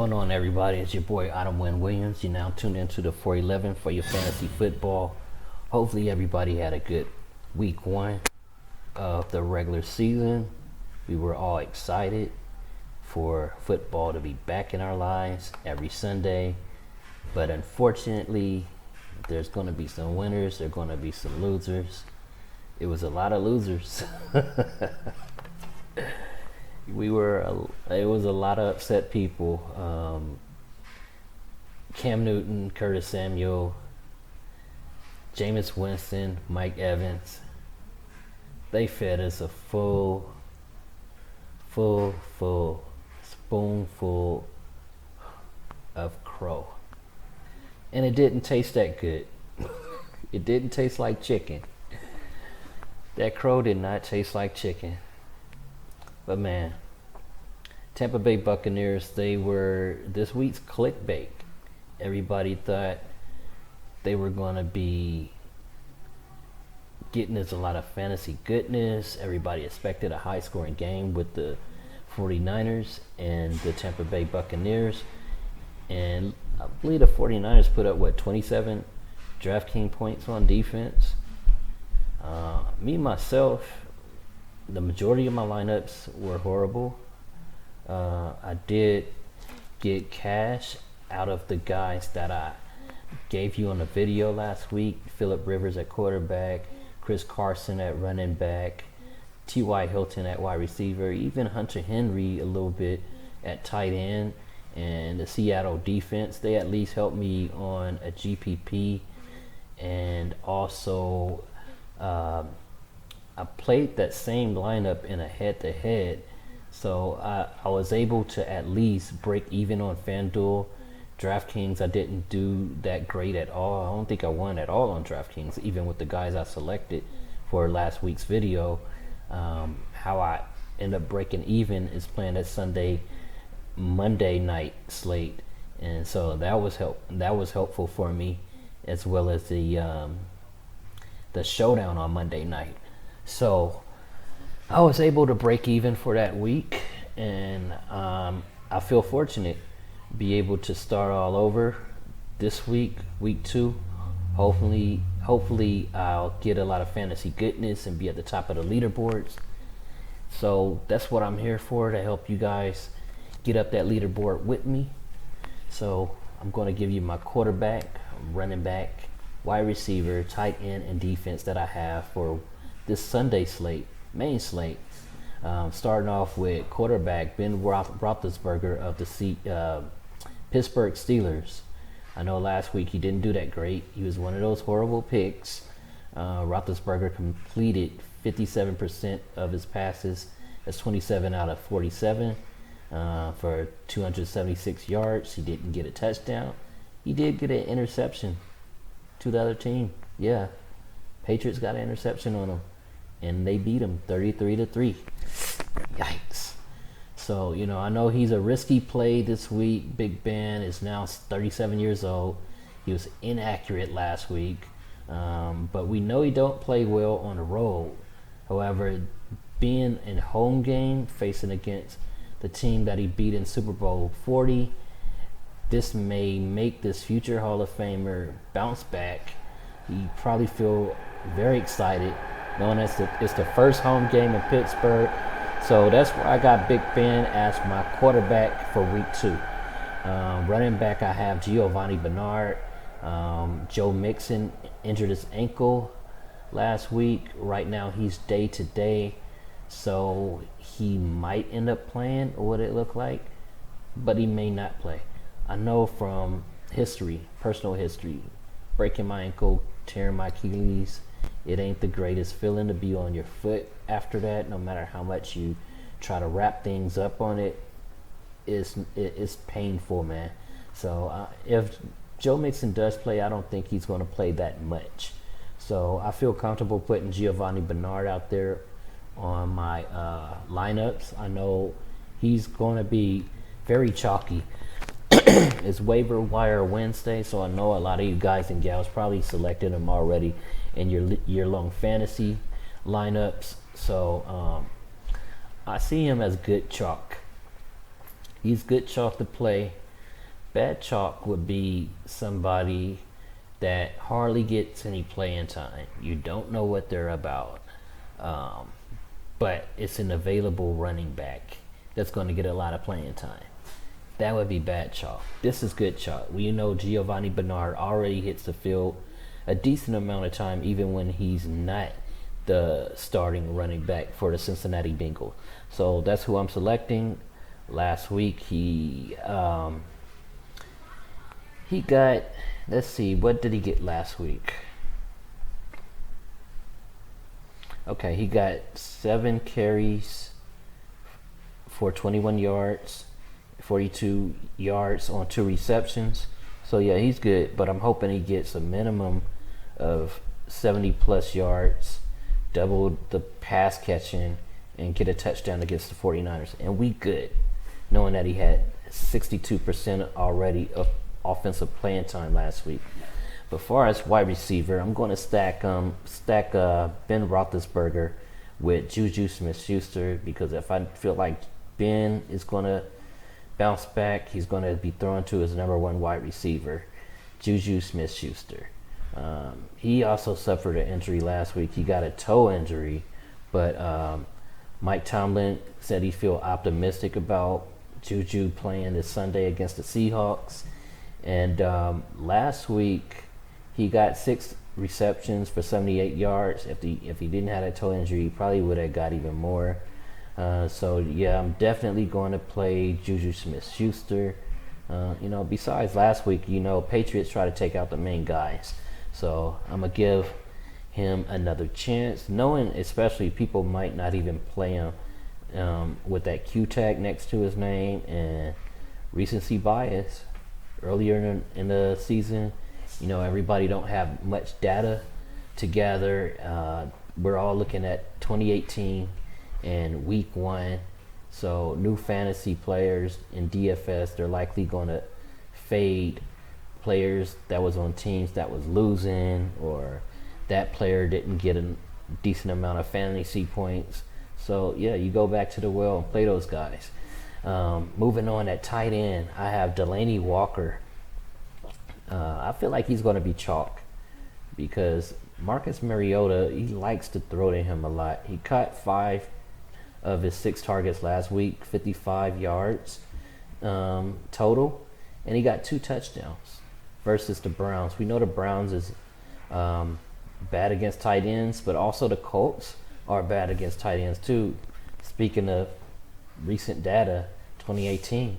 going on, everybody? It's your boy Adam Wynn Williams. You're now tuned into the 411 for your fantasy football. Hopefully everybody had a good week one of the regular season. We were all excited for football to be back in our lives every Sunday. But unfortunately, there's going to be some winners. There's going to be some losers. It was a lot of losers. It was a lot of upset people. Cam Newton, Curtis Samuel, Jameis Winston, Mike Evans. They fed us a full spoonful of crow. And it didn't taste that good. It didn't taste like chicken. That crow did not taste like chicken. But man, Tampa Bay Buccaneers, they were this week's clickbait. Everybody thought they were going to be getting us a lot of fantasy goodness. Everybody expected a high-scoring game with the 49ers and the Tampa Bay Buccaneers. And I believe the 49ers put up, 27 Draftkings points on defense. Myself, the majority of my lineups were horrible. I did get cash out of the guys that I gave you on the video last week. Phillip Rivers at quarterback, Chris Carson at running back, T.Y. Hilton at wide receiver, even Hunter Henry a little bit at tight end. And the Seattle defense, they at least helped me on a GPP. And also, I played that same lineup in a head-to-head, so I was able to at least break even on Fanduel. Draftkings, I didn't do that great at all. I don't think I won at all on Draftkings, even with the guys I selected for last week's video. How I end up breaking even is playing that Monday night slate, and so that was helpful for me, as well as the showdown on Monday night. So I was able to break even for that week, and I feel fortunate to be able to start all over this week, week 2. Hopefully I'll get a lot of fantasy goodness and be at the top of the leaderboards. So that's what I'm here for, to help you guys get up that leaderboard with me. So I'm going to give you my quarterback, running back, wide receiver, tight end, and defense that I have for this Sunday slate, main slate. Starting off with quarterback Ben Roethlisberger of the Pittsburgh Steelers. I know last week he didn't do that great. He was one of those horrible picks. Roethlisberger completed 57% of his passes. That's 27 out of 47 for 276 yards. He didn't get a touchdown. He did get an interception to the other team. Yeah, Patriots got an interception on him, and they beat him 33-3. Yikes. So, I know he's a risky play this week. Big Ben is now 37 years old. He was inaccurate last week, but we know he don't play well on the road. However, being in home game, facing against the team that he beat in Super Bowl 40, this may make this future Hall of Famer bounce back. He probably feel very excited, knowing it's the first home game in Pittsburgh. So that's why I got Big Ben as my quarterback for week 2. Running back, I have Giovanni Bernard. Joe Mixon injured his ankle last week. Right now he's day to day, so he might end up playing, or what it look like, but he may not play. I know from personal history, breaking my ankle, tearing my Achilles, it ain't the greatest feeling to be on your foot after that. No matter how much you try to wrap things up on it, it's painful, man. So if Joe Mixon does play, I don't think he's going to play that much. So I feel comfortable putting Giovanni Bernard out there on my lineups. I know he's going to be very chalky. It's waiver wire Wednesday, so I know a lot of you guys and gals probably selected him already in your year-long fantasy lineups. So I see him as good chalk. He's good chalk to play Bad chalk would be somebody that hardly gets any playing time. You don't know what they're about, um, but it's an available running back that's going to get a lot of playing time. That would be bad chalk. This is good chalk. We know Giovanni Bernard already hits the field a decent amount of time, even when he's not the starting running back for the Cincinnati Bengals. So that's who I'm selecting. Last week he got, let's see, what did he get last week? Okay, he got 7 carries for 21 yards, 42 yards on 2 receptions. So yeah, he's good, but I'm hoping he gets a minimum of 70 plus yards, double the pass catching, and get a touchdown against the 49ers. And we good, knowing that he had 62% already of offensive playing time last week. But far as wide receiver, I'm going to stack Ben Roethlisberger with Juju Smith-Schuster, because if I feel like Ben is going to bounce back, he's going to be thrown to his number 1 wide receiver, Juju Smith-Schuster. He also suffered an injury last week. He got a toe injury, but Mike Tomlin said he feel optimistic about Juju playing this Sunday against the Seahawks. And last week, he got 6 receptions for 78 yards. If he didn't have a toe injury, he probably would have got even more. So yeah, I'm definitely going to play Juju Smith-Schuster. Besides last week, Patriots try to take out the main guys. So I'm going to give him another chance, knowing especially people might not even play him with that Q tag next to his name and recency bias. Earlier in the season, everybody don't have much data to gather. We're all looking at 2018 and week 1. So new fantasy players in DFS, they're likely going to fade players that was on teams that was losing, or that player didn't get a decent amount of fantasy points. So yeah, you go back to the well and play those guys. Moving on at tight end, I have Delaney Walker. I feel like he's going to be chalk because Marcus Mariota, he likes to throw to him a lot. He caught 5 of his 6 targets last week, 55 yards total, and he got 2 touchdowns versus the Browns. We know the Browns is bad against tight ends, but also the Colts are bad against tight ends too. Speaking of recent data, 2018,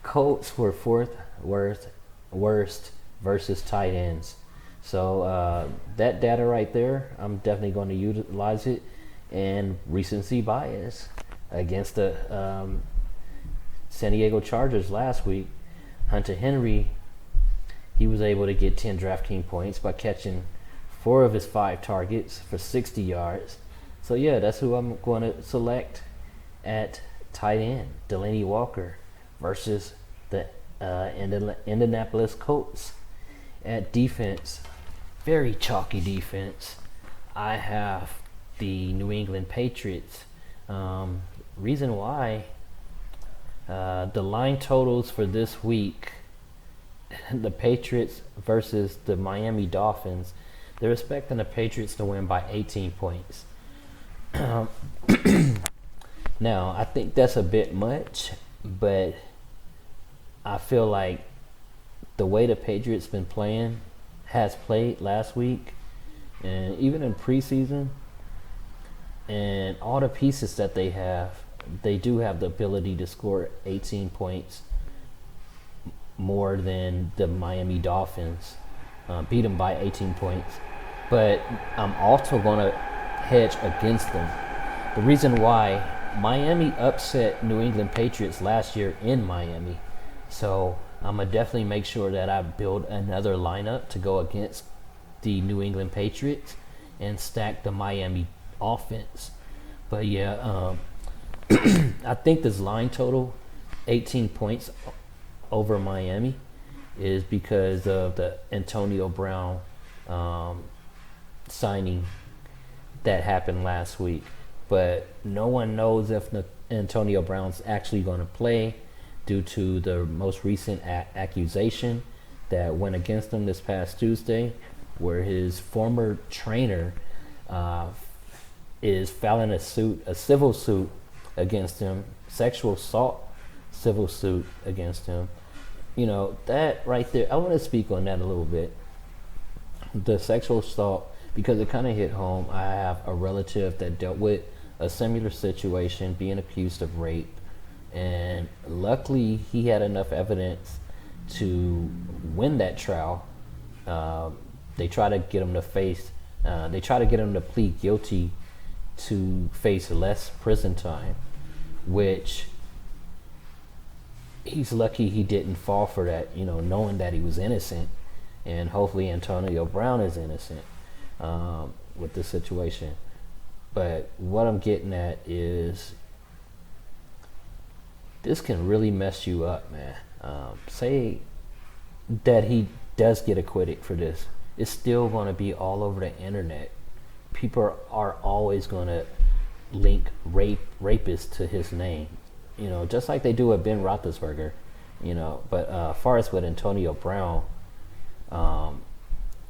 Colts were 4th worst versus tight ends. So that data right there, I'm definitely going to utilize it. And recency bias against the San Diego Chargers last week, Hunter Henry, he was able to get 10 Draftkings points by catching 4 of his 5 targets for 60 yards. So yeah, that's who I'm going to select at tight end, Delaney Walker versus the Indianapolis Colts. At defense, very chalky defense, I have the New England Patriots. Reason why, the line totals for this week, the Patriots versus the Miami Dolphins, they're expecting the Patriots to win by 18 points. Now, I think that's a bit much, but I feel like the way the Patriots has played last week, and even in preseason, and all the pieces that they have, they do have the ability to score 18 points more than the Miami Dolphins, beat them by 18 points. But I'm also going to hedge against them. The reason why, Miami upset New England Patriots last year in Miami. So I'm going to definitely make sure that I build another lineup to go against the New England Patriots and stack the Miami offense. But yeah, I think this line total, 18 points over Miami, is because of the Antonio Brown signing that happened last week. But no one knows if Antonio Brown's actually going to play due to the most recent accusation that went against him this past Tuesday, where his former trainer is filing a civil suit against him, sexual assault civil suit against him. You know, that right there, I want to speak on that a little bit. The sexual assault, because it kind of hit home. I have a relative that dealt with a similar situation, being accused of rape, and luckily he had enough evidence to win that trial. They try to get him to plead guilty to face less prison time, which he's lucky he didn't fall for that, you know, knowing that he was innocent. And hopefully Antonio Brown is innocent with this situation. But what I'm getting at is this can really mess you up, man. Say that he does get acquitted for this. It's still going to be all over the internet. People are always going to link rapist to his name, you know, just like they do with Ben Roethlisberger, you know. But as far as with Antonio Brown,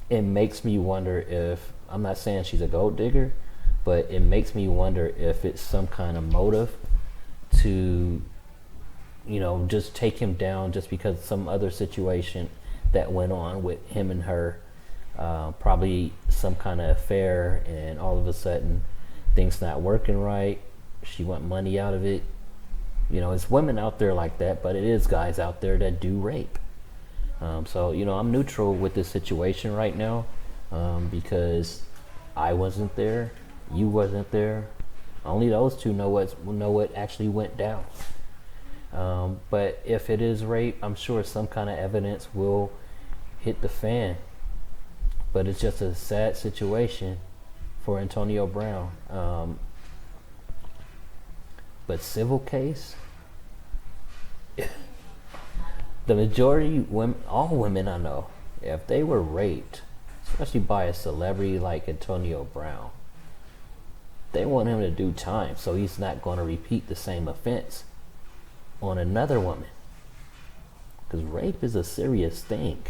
it makes me wonder if, I'm not saying she's a gold digger, but it makes me wonder if it's some kind of motive to, you know, just take him down just because of some other situation that went on with him and her, probably some kind of affair, and all of a sudden things not working right. She want money out of it. You know, it's women out there like that, but it is guys out there that do rape. So, you know, I'm neutral with this situation right now, because I wasn't there, you wasn't there. Only those two know what actually went down. But if it is rape, I'm sure some kind of evidence will hit the fan. But it's just a sad situation for Antonio Brown. But civil case, the majority women, all women I know, if they were raped, especially by a celebrity like Antonio Brown, they want him to do time so he's not going to repeat the same offense on another woman. Because rape is a serious thing.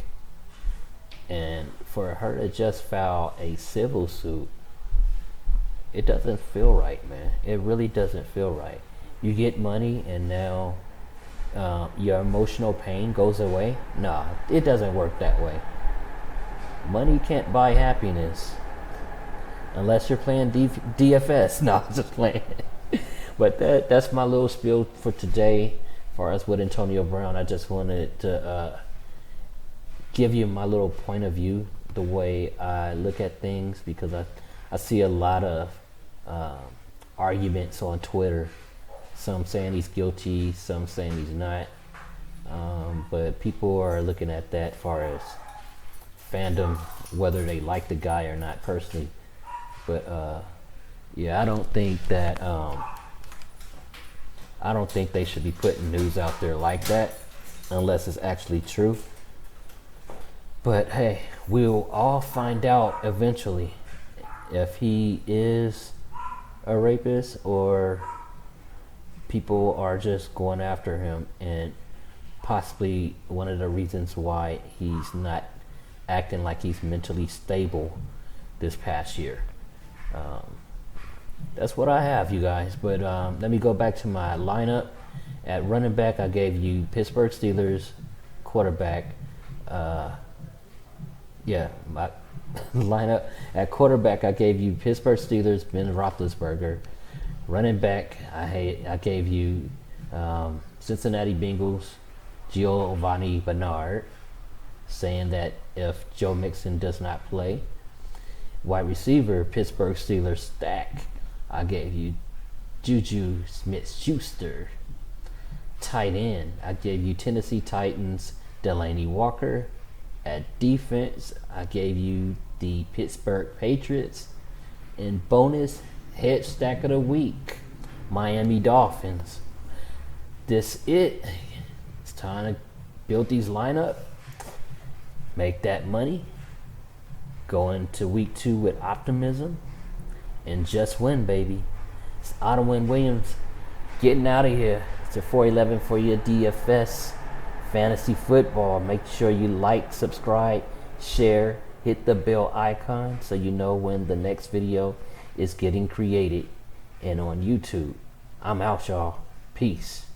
And for her to just file a civil suit, it doesn't feel right, man. It really doesn't feel right. You get money and now your emotional pain goes away. Nah, it doesn't work that way. Money can't buy happiness unless you're playing DFS. No, I'm just playing. But that's my little spiel for today. As far as with Antonio Brown, I just wanted to give you my little point of view, the way I look at things, because I see a lot of arguments on Twitter. Some saying he's guilty, some saying he's not. But people are looking at that far as fandom, whether they like the guy or not personally. But yeah, I don't think they should be putting news out there like that unless it's actually true. But hey, we'll all find out eventually if he is a rapist or people are just going after him, and possibly one of the reasons why he's not acting like he's mentally stable this past year. That's what I have, you guys. But let me go back to my lineup. At running back, I gave you Pittsburgh Steelers quarterback. My lineup at quarterback, I gave you Pittsburgh Steelers, Ben Roethlisberger. Running back, I gave you Cincinnati Bengals, Giovanni Bernard, saying that if Joe Mixon does not play. Wide receiver, Pittsburgh Steelers stack, I gave you Juju Smith-Schuster. Tight end, I gave you Tennessee Titans, Delaney Walker. At defense, I gave you the Pittsburgh Patriots. And bonus head stack of the week, Miami Dolphins. This it. It's time to build these lineup, make that money, go into week 2 with optimism, and just win, baby. It's Otto Williams getting out of here. to 411 for your DFS fantasy football. Make sure you like, subscribe, share, hit the bell icon so you know when the next video is getting created and on YouTube. I'm out, y'all. Peace.